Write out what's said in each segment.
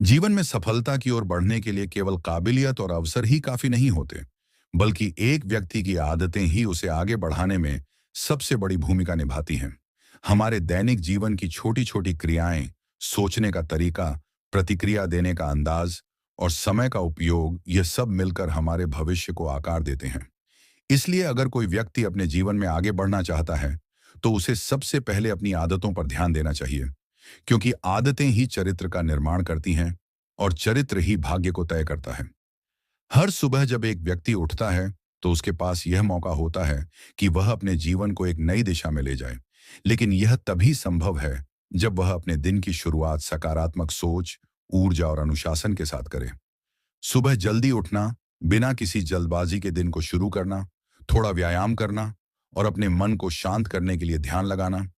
जीवन में सफलता की ओर बढ़ने के लिए केवल काबिलियत और अवसर ही काफी नहीं होते, बल्कि एक व्यक्ति की आदतें ही उसे आगे बढ़ाने में सबसे बड़ी भूमिका निभाती हैं। हमारे दैनिक जीवन की छोटी छोटी क्रियाएं, सोचने का तरीका, प्रतिक्रिया देने का अंदाज और समय का उपयोग, ये सब मिलकर हमारे भविष्य को आकार देते हैं। इसलिए अगर कोई व्यक्ति अपने जीवन में आगे बढ़ना चाहता है, तो उसे सबसे पहले अपनी आदतों पर ध्यान देना चाहिए, क्योंकि आदतें ही चरित्र का निर्माण करती हैं और चरित्र ही भाग्य को तय करता है। हर सुबह जब एक व्यक्ति उठता है, तो उसके पास यह मौका होता है कि वह अपने जीवन को एक नई दिशा में ले जाए। लेकिन यह तभी संभव है जब वह अपने दिन की शुरुआत सकारात्मक सोच, ऊर्जा और अनुशासन के साथ करे। सुबह जल्दी उठना, बिना किसी जल्दबाजी के दिन को शुरू करना, थोड़ा व्यायाम करना और अपने मन को शांत करने के लिए ध्यान लगाना,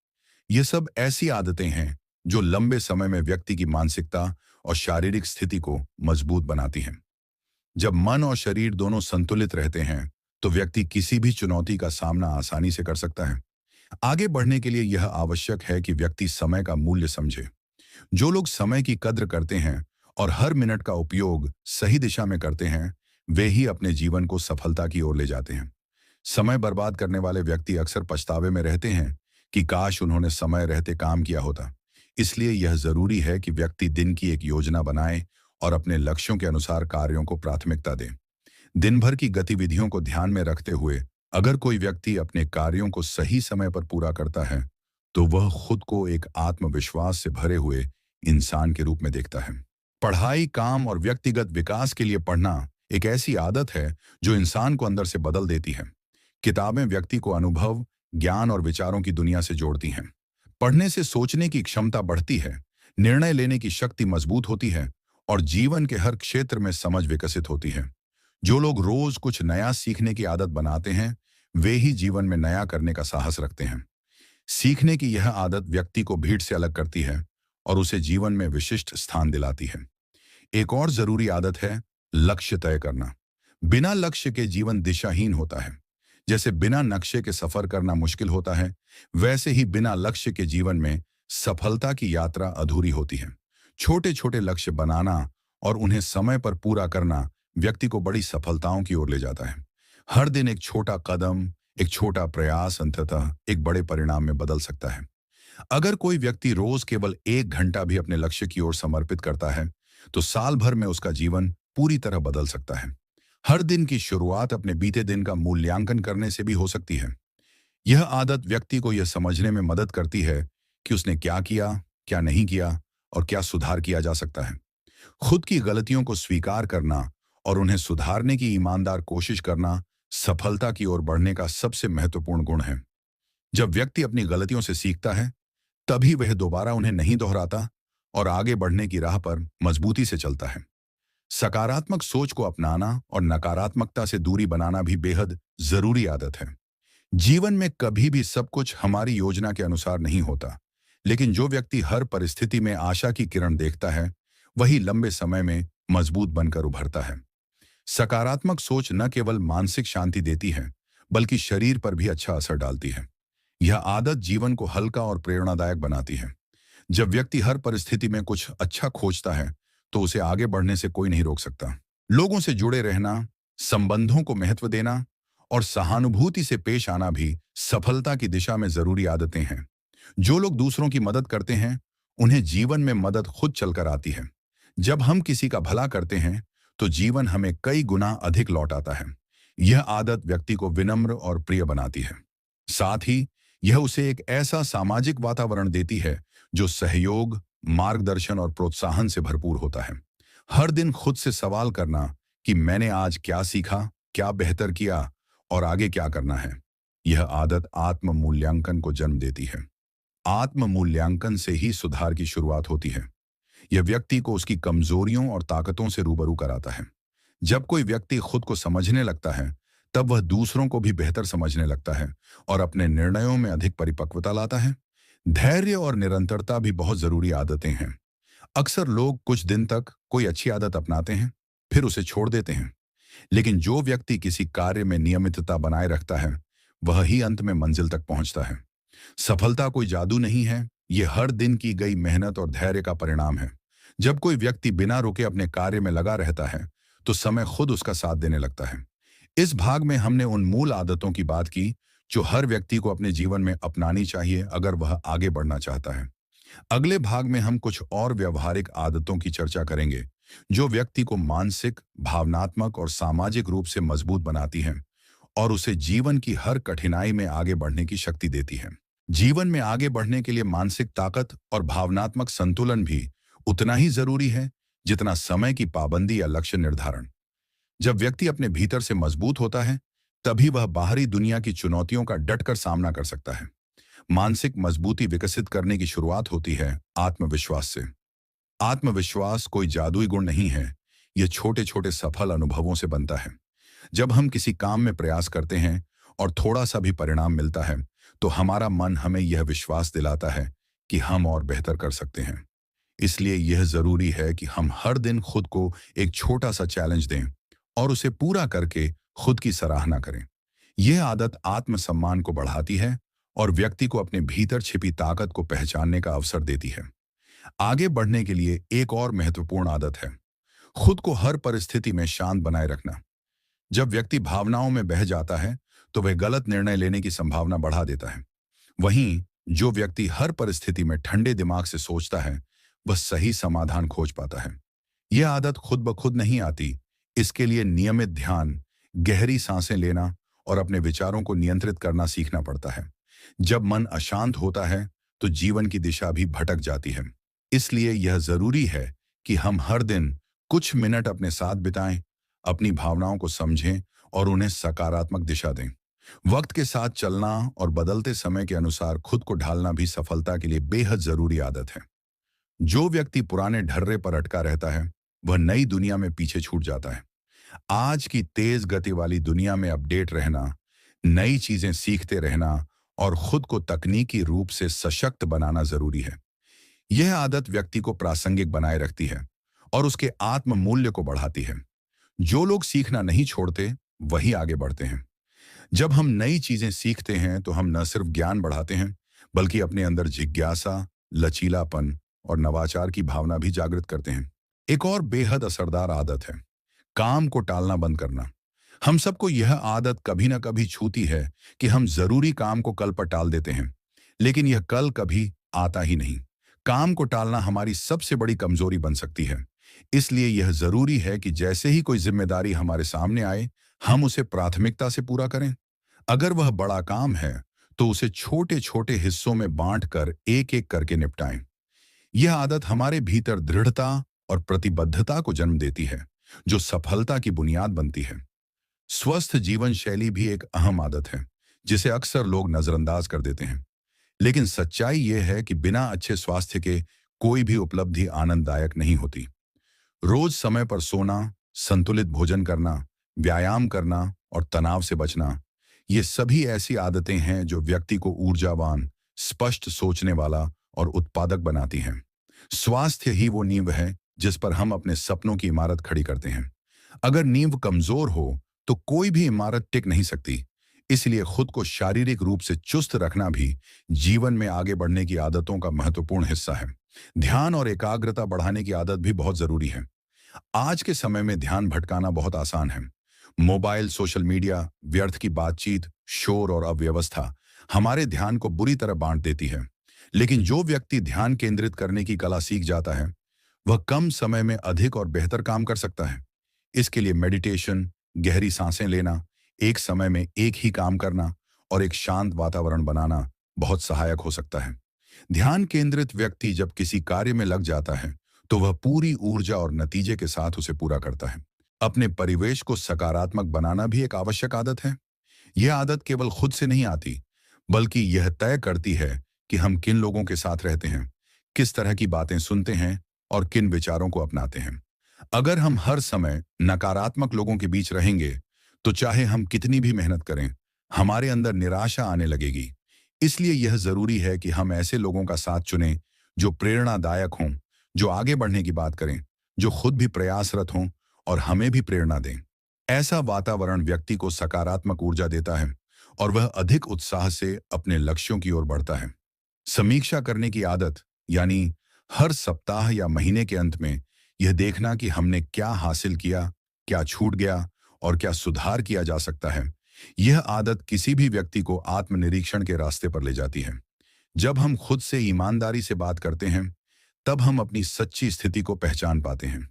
ये सब ऐसी आदतें हैं जो लंबे समय में व्यक्ति की मानसिकता और शारीरिक स्थिति को मजबूत बनाती हैं। जब मन और शरीर दोनों संतुलित रहते हैं, तो व्यक्ति किसी भी चुनौती का सामना आसानी से कर सकता है। आगे बढ़ने के लिए यह आवश्यक है कि व्यक्ति समय का मूल्य समझे। जो लोग समय की कद्र करते हैं और हर मिनट का उपयोग सही दिशा में करते हैं, वे ही अपने जीवन को सफलता की ओर ले जाते हैं। समय बर्बाद करने वाले व्यक्ति अक्सर पछतावे में रहते हैं कि काश उन्होंने समय रहते काम किया होता। इसलिए यह जरूरी है कि व्यक्ति दिन की एक योजना बनाए और अपने लक्ष्यों के अनुसार कार्यों को प्राथमिकता दे। दिन भर की गतिविधियों को ध्यान में रखते हुए अगर कोई व्यक्ति अपने कार्यों को सही समय पर पूरा करता है, तो वह खुद को एक आत्मविश्वास से भरे हुए इंसान के रूप में देखता है। पढ़ाई, काम और व्यक्तिगत विकास के लिए पढ़ना एक ऐसी आदत है जो इंसान को अंदर से बदल देती है। किताबें व्यक्ति को अनुभव, ज्ञान और विचारों की दुनिया से जोड़ती हैं। पढ़ने से सोचने की क्षमता बढ़ती है, निर्णय लेने की शक्ति मजबूत होती है और जीवन के हर क्षेत्र में समझ विकसित होती है। जो लोग रोज कुछ नया सीखने की आदत बनाते हैं, वे ही जीवन में नया करने का साहस रखते हैं। सीखने की यह आदत व्यक्ति को भीड़ से अलग करती है और उसे जीवन में विशिष्ट स्थान दिलाती है। एक और जरूरी आदत है लक्ष्य तय करना। बिना लक्ष्य के जीवन दिशाहीन होता है। जैसे बिना नक्शे के सफर करना मुश्किल होता है, वैसे ही बिना लक्ष्य के जीवन में सफलता की यात्रा अधूरी होती है। छोटे छोटे लक्ष्य बनाना और उन्हें समय पर पूरा करना व्यक्ति को बड़ी सफलताओं की ओर ले जाता है। हर दिन एक छोटा कदम, एक छोटा प्रयास अंततः एक बड़े परिणाम में बदल सकता है। अगर कोई व्यक्ति रोज केवल 1 घंटा भी अपने लक्ष्य की ओर समर्पित करता है, तो साल भर में उसका जीवन पूरी तरह बदल सकता है। हर दिन की शुरुआत अपने बीते दिन का मूल्यांकन करने से भी हो सकती है। यह आदत व्यक्ति को यह समझने में मदद करती है कि उसने क्या किया, क्या नहीं किया और क्या सुधार किया जा सकता है। खुद की गलतियों को स्वीकार करना और उन्हें सुधारने की ईमानदार कोशिश करना सफलता की ओर बढ़ने का सबसे महत्वपूर्ण गुण है। जब व्यक्ति अपनी गलतियों से सीखता है, तभी वह दोबारा उन्हें नहीं दोहराता और आगे बढ़ने की राह पर मजबूती से चलता है। सकारात्मक सोच को अपनाना और नकारात्मकता से दूरी बनाना भी बेहद जरूरी आदत है। जीवन में कभी भी सब कुछ हमारी योजना के अनुसार नहीं होता, लेकिन जो व्यक्ति हर परिस्थिति में आशा की किरण देखता है, वही लंबे समय में मजबूत बनकर उभरता है। सकारात्मक सोच न केवल मानसिक शांति देती है, बल्कि शरीर पर भी अच्छा असर डालती है। यह आदत जीवन को हल्का और प्रेरणादायक बनाती है। जब व्यक्ति हर परिस्थिति में कुछ अच्छा खोजता है, तो उसे आगे बढ़ने से कोई नहीं रोक सकता। लोगों से जुड़े रहना, संबंधों को महत्व देना और सहानुभूति से पेश आना भी सफलता की दिशा में जरूरी आदतें हैं। जो लोग दूसरों की मदद करते हैं, उन्हें जीवन में मदद खुद चलकर आती है। जब हम किसी का भला करते हैं, तो जीवन हमें कई गुना अधिक लौट आता है। यह आदत व्यक्ति को विनम्र और प्रिय बनाती है। साथ ही यह उसे एक ऐसा सामाजिक वातावरण देती है जो सहयोग, मार्गदर्शन और प्रोत्साहन से भरपूर होता है। हर दिन खुद से सवाल करना कि मैंने आज क्या सीखा, क्या बेहतर किया और आगे क्या करना है, यह आदत आत्म मूल्यांकन को जन्म देती है। आत्म मूल्यांकन से ही सुधार की शुरुआत होती है। यह व्यक्ति को उसकी कमजोरियों और ताकतों से रूबरू कराता है। जब कोई व्यक्ति खुद को समझने लगता है, तब वह दूसरों को भी बेहतर समझने लगता है और अपने निर्णयों में अधिक परिपक्वता लाता है। धैर्य और निरंतरता भी बहुत जरूरी आदतें हैं। अक्सर लोग कुछ दिन तक कोई अच्छी आदत अपनाते हैं, फिर उसे छोड़ देते हैं। लेकिन जो व्यक्ति किसी कार्य में नियमितता बनाए रखता है, वह ही अंत में मंजिल तक पहुंचता है। सफलता कोई जादू नहीं है, यह हर दिन की गई मेहनत और धैर्य का परिणाम है। जब कोई व्यक्ति बिना रुके अपने कार्य में लगा रहता है, तो समय खुद उसका साथ देने लगता है। इस भाग में हमने उन मूल आदतों की बात की जो हर व्यक्ति को अपने जीवन में अपनानी चाहिए अगर वह आगे बढ़ना चाहता है। अगले भाग में हम कुछ और व्यवहारिक आदतों की चर्चा करेंगे जो व्यक्ति को मानसिक, भावनात्मक और सामाजिक रूप से मजबूत बनाती हैं और उसे जीवन की हर कठिनाई में आगे बढ़ने की शक्ति देती है। जीवन में आगे बढ़ने के लिए मानसिक ताकत और भावनात्मक संतुलन भी उतना ही जरूरी है जितना समय की पाबंदी या लक्ष्य निर्धारण। जब व्यक्ति अपने भीतर से मजबूत होता है, तभी वह बाहरी दुनिया की चुनौतियों का डटकर सामना कर सकता है। मानसिक मजबूती विकसित करने की शुरुआत होती है आत्मविश्वास से। आत्मविश्वास कोई जादुई गुण नहीं है, यह छोटे छोटे सफल अनुभवों से बनता है। जब हम किसी काम में प्रयास करते हैं और थोड़ा सा भी परिणाम मिलता है, तो हमारा मन हमें यह विश्वास दिलाता है कि हम और बेहतर कर सकते हैं। इसलिए यह जरूरी है कि हम हर दिन खुद को एक छोटा सा चैलेंज दें और उसे पूरा करके खुद की सराहना करें। यह आदत आत्मसम्मान को बढ़ाती है और व्यक्ति को अपने भीतर छिपी ताकत को पहचानने का अवसर देती है। आगे बढ़ने के लिए एक और महत्वपूर्ण आदत है खुद को हर परिस्थिति में शांत बनाए रखना। जब व्यक्ति भावनाओं में बह जाता है, तो वह गलत निर्णय लेने की संभावना बढ़ा देता है। वहीं जो व्यक्ति हर परिस्थिति में ठंडे दिमाग से सोचता है, वह सही समाधान खोज पाता है। यह आदत खुद ब खुद नहीं आती। इसके लिए नियमित ध्यान, गहरी सांसें लेना और अपने विचारों को नियंत्रित करना सीखना पड़ता है। जब मन अशांत होता है, तो जीवन की दिशा भी भटक जाती है। इसलिए यह जरूरी है कि हम हर दिन कुछ मिनट अपने साथ बिताएं, अपनी भावनाओं को समझें और उन्हें सकारात्मक दिशा दें। वक्त के साथ चलना और बदलते समय के अनुसार खुद को ढालना भी सफलता के लिए बेहद जरूरी आदत है। जो व्यक्ति पुराने ढर्रे पर अटका रहता है, वह नई दुनिया में पीछे छूट जाता है। आज की तेज गति वाली दुनिया में अपडेट रहना, नई चीजें सीखते रहना और खुद को तकनीकी रूप से सशक्त बनाना जरूरी है। यह आदत व्यक्ति को प्रासंगिक बनाए रखती है और उसके आत्म मूल्य को बढ़ाती है। जो लोग सीखना नहीं छोड़ते, वही आगे बढ़ते हैं। जब हम नई चीजें सीखते हैं, तो हम न सिर्फ ज्ञान बढ़ाते हैं, बल्कि अपने अंदर जिज्ञासा, लचीलापन और नवाचार की भावना भी जागृत करते हैं। एक और बेहद असरदार आदत है काम को टालना बंद करना। हम सबको यह आदत कभी ना कभी छूती है कि हम जरूरी काम को कल पर टाल देते हैं, लेकिन यह कल कभी आता ही नहीं। काम को टालना हमारी सबसे बड़ी कमजोरी बन सकती है। इसलिए यह जरूरी है कि जैसे ही कोई जिम्मेदारी हमारे सामने आए, हम उसे प्राथमिकता से पूरा करें। अगर वह बड़ा काम है, तो उसे छोटे छोटे हिस्सों में बांटकर एक एक करके निपटाएं। यह आदत हमारे भीतर दृढ़ता और प्रतिबद्धता को जन्म देती है, जो सफलता की बुनियाद बनती है। स्वस्थ जीवन शैली भी एक अहम आदत है, जिसे अक्सर लोग नजरअंदाज कर देते हैं। लेकिन सच्चाई यह है कि बिना अच्छे स्वास्थ्य के कोई भी उपलब्धि आनंददायक नहीं होती। रोज समय पर सोना, संतुलित भोजन करना, व्यायाम करना और तनाव से बचना, ये सभी ऐसी आदतें हैं जो व्यक्ति को ऊर्जावान, स्पष्ट सोचने वाला और उत्पादक बनाती हैं। स्वास्थ्य ही वो नींव है जिस पर हम अपने सपनों की इमारत खड़ी करते हैं। अगर नींव कमजोर हो, तो कोई भी इमारत टिक नहीं सकती। इसलिए खुद को शारीरिक रूप से चुस्त रखना भी जीवन में आगे बढ़ने की आदतों का महत्वपूर्ण हिस्सा है। ध्यान और एकाग्रता बढ़ाने की आदत भी बहुत जरूरी है। आज के समय में ध्यान भटकाना बहुत आसान है। मोबाइल, सोशल मीडिया, व्यर्थ की बातचीत, शोर और अव्यवस्था हमारे ध्यान को बुरी तरह बांट देती है। लेकिन जो व्यक्ति ध्यान केंद्रित करने की कला सीख जाता है, वह कम समय में अधिक और बेहतर काम कर सकता है। इसके लिए मेडिटेशन, गहरी सांसें लेना, एक समय में एक ही काम करना और एक शांत वातावरण बनाना बहुत सहायक हो सकता है। ध्यान केंद्रित व्यक्ति जब किसी कार्य में लग जाता है, तो वह पूरी ऊर्जा और नतीजे के साथ उसे पूरा करता है। अपने परिवेश को सकारात्मक बनाना भी एक आवश्यक आदत है। यह आदत केवल खुद से नहीं आती, बल्कि यह तय करती है कि हम किन लोगों के साथ रहते हैं, किस तरह की बातें सुनते हैं और किन विचारों को अपनाते हैं। अगर हम हर समय नकारात्मक लोगों के बीच रहेंगे, तो चाहे हम कितनी भी मेहनत करें, हमारे अंदर निराशा आने लगेगी। इसलिए यह जरूरी है कि हम ऐसे लोगों का साथ चुनें जो प्रेरणादायक हों, जो आगे बढ़ने की बात करें, जो खुद भी प्रयासरत हों और हमें भी प्रेरणा दें। ऐसा वातावरण व्यक्ति को सकारात्मक ऊर्जा देता है और वह अधिक उत्साह से अपने लक्ष्यों की ओर बढ़ता है। समीक्षा करने की आदत, यानी हर सप्ताह या महीने के अंत में यह देखना कि हमने क्या हासिल किया, क्या छूट गया और क्या सुधार किया जा सकता है। यह आदत किसी भी व्यक्ति को आत्मनिरीक्षण के रास्ते पर ले जाती है। जब हम खुद से ईमानदारी से बात करते हैं, तब हम अपनी सच्ची स्थिति को पहचान पाते हैं।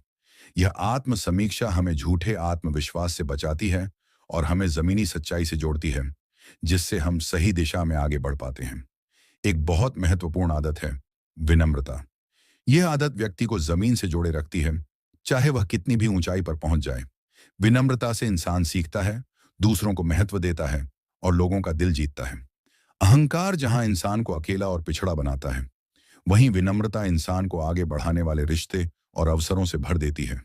यह आत्म समीक्षा हमें झूठे आत्मविश्वास से बचाती है और हमें जमीनी सच्चाई से जोड़ती है, जिससे हम सही दिशा में आगे बढ़ पाते हैं। एक बहुत महत्वपूर्ण आदत है विनम्रता। यह आदत व्यक्ति को जमीन से जोड़े रखती है, चाहे वह कितनी भी ऊंचाई पर पहुंच जाए। विनम्रता से इंसान सीखता है, दूसरों को महत्व देता है और लोगों का दिल जीतता है। अहंकार जहां इंसान को अकेला और पिछड़ा बनाता है, वहीं विनम्रता इंसान को आगे बढ़ाने वाले रिश्ते और अवसरों से भर देती है।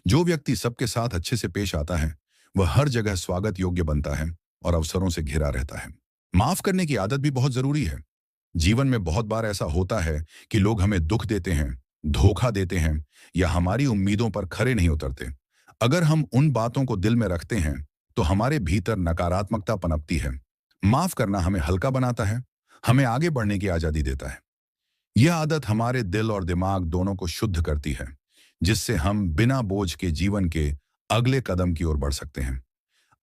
जो व्यक्ति सबके साथ अच्छे से पेश आता है, वह हर जगह स्वागत योग्य बनता है और अवसरों से घिरा रहता है। माफ करने की आदत भी बहुत जरूरी है। जीवन में बहुत बार ऐसा होता है कि लोग हमें दुख देते हैं, धोखा देते हैं या हमारी उम्मीदों पर खरे नहीं उतरते। अगर हम उन बातों को दिल में रखते हैं, तो हमारे भीतर नकारात्मकता पनपती है। माफ करना हमें हल्का बनाता है, हमें आगे बढ़ने की आजादी देता है। यह आदत हमारे दिल और दिमाग दोनों को शुद्ध करती है, जिससे हम बिना बोझ के जीवन के अगले कदम की ओर बढ़ सकते हैं।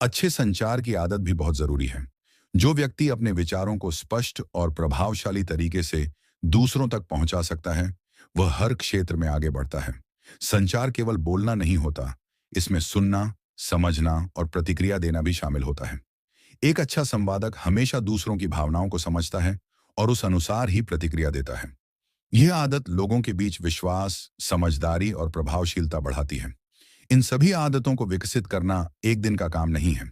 अच्छे संचार की आदत भी बहुत जरूरी है। जो व्यक्ति अपने विचारों को स्पष्ट और प्रभावशाली तरीके से दूसरों तक पहुंचा सकता है, वह हर क्षेत्र में आगे बढ़ता है। संचार केवल बोलना नहीं होता, इसमें सुनना, समझना और प्रतिक्रिया देना भी शामिल होता है। एक अच्छा संवादक हमेशा दूसरों की भावनाओं को समझता है और उस अनुसार ही प्रतिक्रिया देता है। यह आदत लोगों के बीच विश्वास, समझदारी और प्रभावशीलता बढ़ाती है। इन सभी आदतों को विकसित करना एक दिन का काम नहीं है,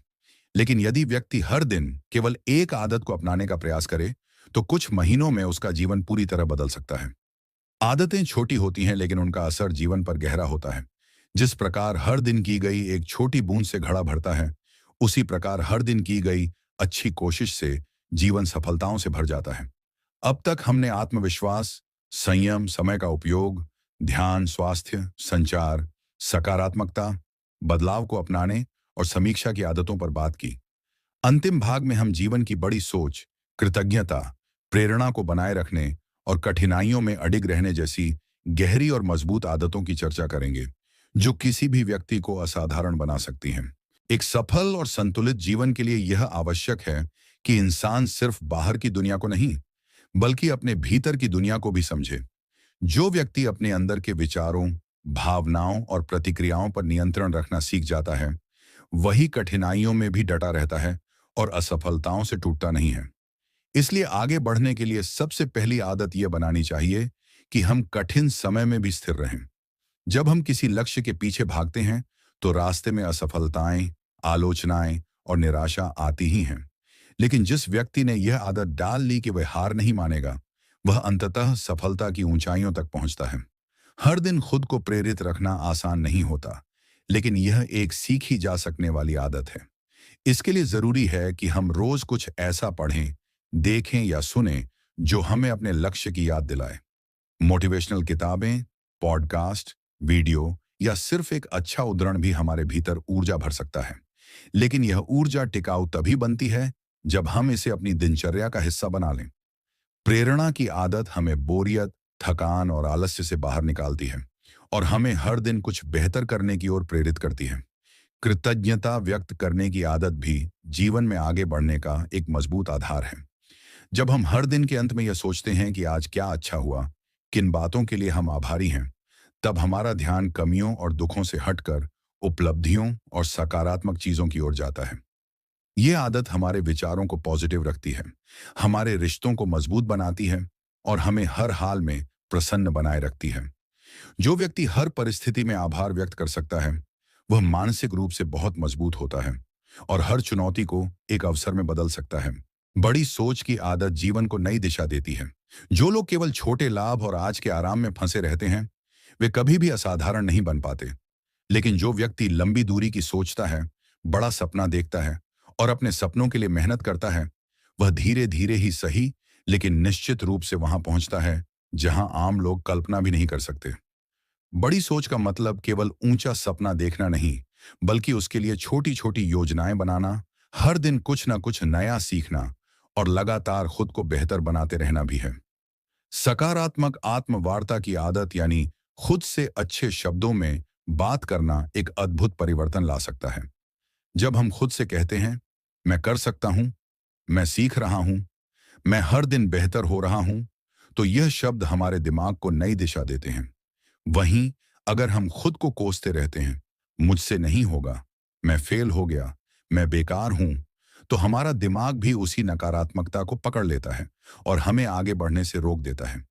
लेकिन यदि व्यक्ति हर दिन केवल एक आदत को अपनाने का प्रयास करे, तो कुछ महीनों में उसका जीवन पूरी तरह बदल सकता है। आदतें छोटी होती हैं, लेकिन उनका असर जीवन पर गहरा होता है। जिस प्रकार हर दिन की गई एक छोटी बूंद से घड़ा भरता है, उसी प्रकार हर दिन की गई अच्छी कोशिश से जीवन सफलताओं से भर जाता है। अब तक हमने आत्मविश्वास, संयम, समय का उपयोग, ध्यान, स्वास्थ्य, संचार, सकारात्मकता, बदलाव को अपनाने और समीक्षा की आदतों पर बात की। अंतिम भाग में हम जीवन की बड़ी सोच, कृतज्ञता, प्रेरणा को बनाए रखने और कठिनाइयों में अडिग रहने जैसी गहरी और मजबूत आदतों की चर्चा करेंगे, जो किसी भी व्यक्ति को असाधारण बना सकती हैं। एक सफल और संतुलित जीवन के लिए यह आवश्यक है कि इंसान सिर्फ बाहर की दुनिया को नहीं, बल्कि अपने भीतर की दुनिया को भी समझे। जो व्यक्ति अपने अंदर के विचारों, भावनाओं और प्रतिक्रियाओं पर नियंत्रण रखना सीख जाता है, वही कठिनाइयों में भी डटा रहता है और असफलताओं से टूटता नहीं है। इसलिए आगे बढ़ने के लिए सबसे पहली आदत यह बनानी चाहिए कि हम कठिन समय में भी स्थिर रहें। जब हम किसी लक्ष्य के पीछे भागते हैं, तो रास्ते में असफलताएं, आलोचनाएं और निराशा आती ही हैं। लेकिन जिस व्यक्ति ने यह आदत डाल ली कि वह हार नहीं मानेगा, वह अंततः सफलता की ऊंचाइयों तक पहुंचता है। हर दिन खुद को प्रेरित रखना आसान नहीं होता, लेकिन यह एक सीखी जा सकने वाली आदत है। इसके लिए जरूरी है कि हम रोज कुछ ऐसा पढ़ें, देखें या सुनें जो हमें अपने लक्ष्य की याद दिलाए। मोटिवेशनल किताबें, पॉडकास्ट, वीडियो या सिर्फ एक अच्छा उद्धरण भी हमारे भीतर ऊर्जा भर सकता है। लेकिन यह ऊर्जा टिकाऊ तभी बनती है जब हम इसे अपनी दिनचर्या का हिस्सा बना लें। प्रेरणा की आदत हमें बोरियत, थकान और आलस्य से बाहर निकालती है और हमें हर दिन कुछ बेहतर करने की ओर प्रेरित करती है। कृतज्ञता व्यक्त करने की आदत भी जीवन में आगे बढ़ने का एक मजबूत आधार है। जब हम हर दिन के अंत में यह सोचते हैं कि आज क्या अच्छा हुआ, किन बातों के लिए हम आभारी हैं, तब हमारा ध्यान कमियों और दुखों से हटकर उपलब्धियों और सकारात्मक चीजों की ओर जाता है। यह आदत हमारे विचारों को पॉजिटिव रखती है, हमारे रिश्तों को मजबूत बनाती है और हमें हर हाल में प्रसन्न बनाए रखती है। जो व्यक्ति हर परिस्थिति में आभार व्यक्त कर सकता है, वह मानसिक रूप से बहुत मजबूत होता है और हर चुनौती को एक अवसर में बदल सकता है। बड़ी सोच की आदत जीवन को नई दिशा देती है। जो लोग केवल छोटे लाभ और आज के आराम में फंसे रहते हैं, वे कभी भी असाधारण नहीं बन पाते। लेकिन जो व्यक्ति लंबी दूरी की सोचता है, बड़ा सपना देखता है और अपने सपनों के लिए मेहनत करता है, वह धीरे धीरे ही सही, लेकिन निश्चित रूप से वहां पहुंचता है जहां आम लोग कल्पना भी नहीं कर सकते। बड़ी सोच का मतलब केवल ऊंचा सपना देखना नहीं, बल्कि उसके लिए छोटी छोटी योजनाएं बनाना, हर दिन कुछ ना कुछ नया सीखना और लगातार खुद को बेहतर बनाते रहना भी है। सकारात्मक आत्मवार्ता की आदत यानी खुद से अच्छे शब्दों में बात करना एक अद्भुत परिवर्तन ला सकता है। जब हम खुद से कहते हैं, मैं कर सकता हूं, मैं सीख रहा हूं, मैं हर दिन बेहतर हो रहा हूं, तो यह शब्द हमारे दिमाग को नई दिशा देते हैं। वहीं अगर हम खुद को कोसते रहते हैं, मुझसे नहीं होगा, मैं फेल हो गया, मैं बेकार हूं, तो हमारा दिमाग भी उसी नकारात्मकता को पकड़ लेता है और हमें आगे बढ़ने से रोक देता है।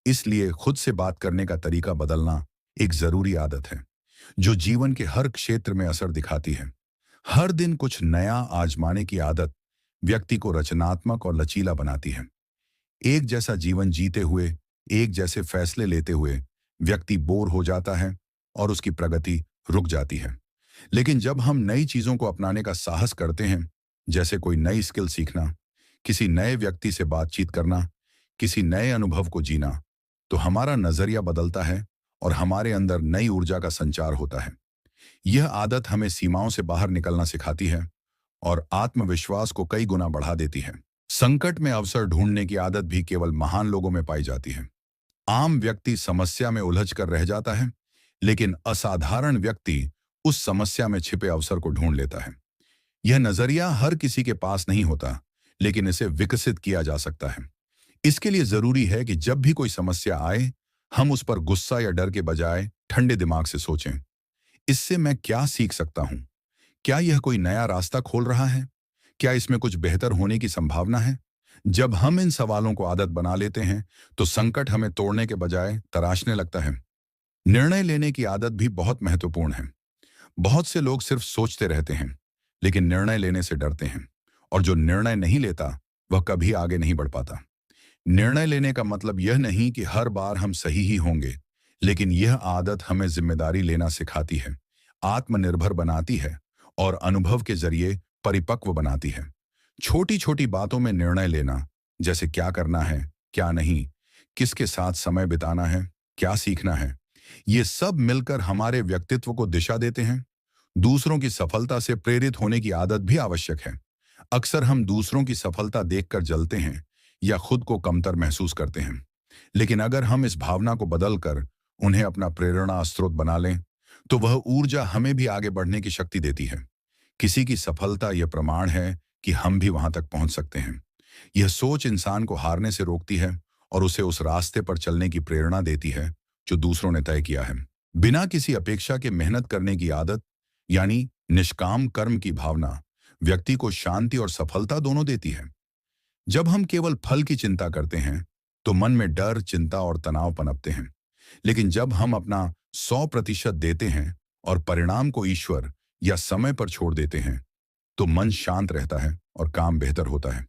इसलिए खुद से बात करने का तरीका बदलना एक जरूरी आदत है, जो जीवन के हर क्षेत्र में असर दिखाती है। हर दिन कुछ नया आजमाने की आदत व्यक्ति को रचनात्मक और लचीला बनाती है। एक जैसा जीवन जीते हुए, एक जैसे फैसले लेते हुए व्यक्ति बोर हो जाता है और उसकी प्रगति रुक जाती है। लेकिन जब हम नई चीजों को अपनाने का साहस करते हैं, जैसे कोई नई स्किल सीखना, किसी नए व्यक्ति से बातचीत करना, किसी नए अनुभव को जीना, तो हमारा नजरिया बदलता है और हमारे अंदर नई ऊर्जा का संचार होता है। यह आदत हमें सीमाओं से बाहर निकलना सिखाती है और आत्मविश्वास को कई गुना बढ़ा देती है। संकट में अवसर ढूंढने की आदत भी केवल महान लोगों में पाई जाती है। आम व्यक्ति समस्या में उलझ कर रह जाता है, लेकिन असाधारण व्यक्ति उस समस्या में छिपे अवसर को ढूंढ लेता है। यह नजरिया हर किसी के पास नहीं होता, लेकिन इसे विकसित किया जा सकता है। इसके लिए जरूरी है कि जब भी कोई समस्या आए, हम उस पर गुस्सा या डर के बजाय ठंडे दिमाग से सोचें, इससे मैं क्या सीख सकता हूं? क्या यह कोई नया रास्ता खोल रहा है? क्या इसमें कुछ बेहतर होने की संभावना है? जब हम इन सवालों को आदत बना लेते हैं, तो संकट हमें तोड़ने के बजाय तराशने लगता है। निर्णय लेने की आदत भी बहुत महत्वपूर्ण है। बहुत से लोग सिर्फ सोचते रहते हैं, लेकिन निर्णय लेने से डरते हैं, और जो निर्णय नहीं लेता, वह कभी आगे नहीं बढ़ पाता। निर्णय लेने का मतलब यह नहीं कि हर बार हम सही ही होंगे, लेकिन यह आदत हमें जिम्मेदारी लेना सिखाती है, आत्मनिर्भर बनाती है और अनुभव के जरिए परिपक्व बनाती है। छोटी छोटी बातों में निर्णय लेना, जैसे क्या करना है, क्या नहीं, किसके साथ समय बिताना है, क्या सीखना है, ये सब मिलकर हमारे व्यक्तित्व को दिशा देते हैं। दूसरों की सफलता से प्रेरित होने की आदत भी आवश्यक है। अक्सर हम दूसरों की सफलता देखकर जलते हैं या खुद को कमतर महसूस करते हैं, लेकिन अगर हम इस भावना को बदलकर उन्हें अपना प्रेरणा स्रोत बना लें, तो वह ऊर्जा हमें भी आगे बढ़ने की शक्ति देती है। किसी की सफलता यह प्रमाण है कि हम भी वहां तक पहुंच सकते हैं। यह सोच इंसान को हारने से रोकती है और उसे उस रास्ते पर चलने की प्रेरणा देती है जो दूसरों ने तय किया है। बिना किसी अपेक्षा के मेहनत करने की आदत, यानी निष्काम कर्म की भावना, व्यक्ति को शांति और सफलता दोनों देती है। जब हम केवल फल की चिंता करते हैं, तो मन में डर, चिंता और तनाव पनपते हैं। लेकिन जब हम अपना 100% देते हैं और परिणाम को ईश्वर या समय पर छोड़ देते हैं, तो मन शांत रहता है और काम बेहतर होता है।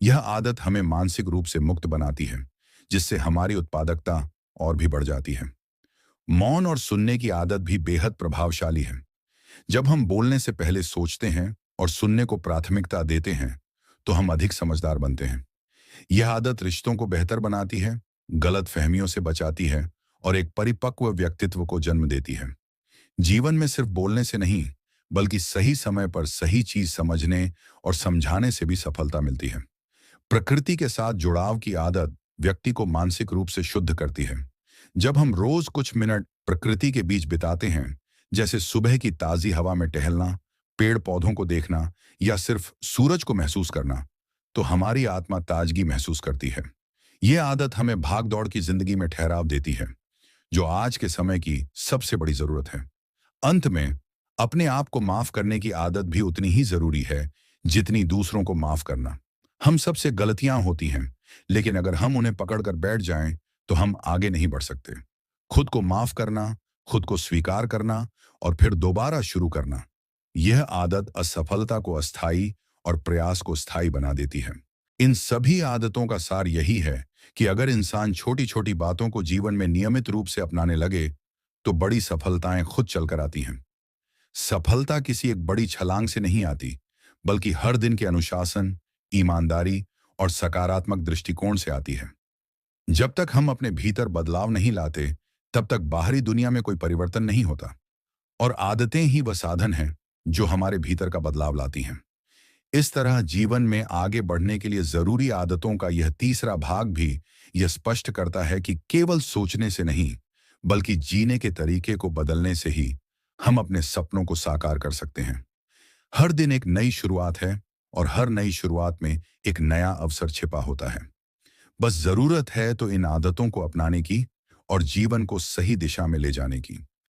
यह आदत हमें मानसिक रूप से मुक्त बनाती है, जिससे हमारी उत्पादकता और भी बढ़ जाती है। मौन और सुनने की आदत भी बेहद प्रभावशाली है। जब हम बोलने से पहले सोचते हैं और सुनने को प्राथमिकता देते हैं, तो हम अधिक समझदार बनते हैं। यह आदत रिश्तों को बेहतर बनाती है, गलत फहमियों से बचाती है और एक परिपक्व व्यक्तित्व को जन्म देती है। जीवन में सिर्फ बोलने से नहीं, बल्कि सही समय पर सही चीज समझने और समझाने से भी सफलता मिलती है। प्रकृति के साथ जुड़ाव की आदत व्यक्ति को मानसिक रूप से शुद्ध करती है। जब हम रोज कुछ मिनट प्रकृति के बीच बिताते हैं, जैसे सुबह की ताजी हवा में टहलना, पेड़ पौधों को देखना या सिर्फ सूरज को महसूस करना, तो हमारी आत्मा ताजगी महसूस करती है। यह आदत हमें भागदौड़ की जिंदगी में ठहराव देती है, जो आज के समय की सबसे बड़ी जरूरत है। अंत में, अपने आप को माफ करने की आदत भी उतनी ही जरूरी है जितनी दूसरों को माफ करना। हम सबसे गलतियां होती हैं, लेकिन अगर हम उन्हें पकड़कर बैठ जाएं, तो हम आगे नहीं बढ़ सकते। खुद को माफ करना, खुद को स्वीकार करना और फिर दोबारा शुरू करना, यह आदत असफलता को अस्थायी और प्रयास को स्थायी बना देती है। इन सभी आदतों का सार यही है कि अगर इंसान छोटी छोटी बातों को जीवन में नियमित रूप से अपनाने लगे, तो बड़ी सफलताएं खुद चलकर आती हैं। सफलता किसी एक बड़ी छलांग से नहीं आती, बल्कि हर दिन के अनुशासन, ईमानदारी और सकारात्मक दृष्टिकोण से आती है। जब तक हम अपने भीतर बदलाव नहीं लाते, तब तक बाहरी दुनिया में कोई परिवर्तन नहीं होता, और आदतें ही वह साधन हैं जो हमारे भीतर का बदलाव लाती हैं। इस तरह जीवन में आगे बढ़ने के लिए जरूरी आदतों का यह तीसरा भाग भी यह स्पष्ट करता है कि केवल सोचने से नहीं, बल्कि जीने के तरीके को बदलने से ही हम अपने सपनों को साकार कर सकते हैं। हर दिन एक नई शुरुआत है और हर नई शुरुआत में एक नया अवसर छिपा होता है। बस जरूरत है तो इन आदतों को अपनाने की और जीवन को सही दिशा में ले जाने की।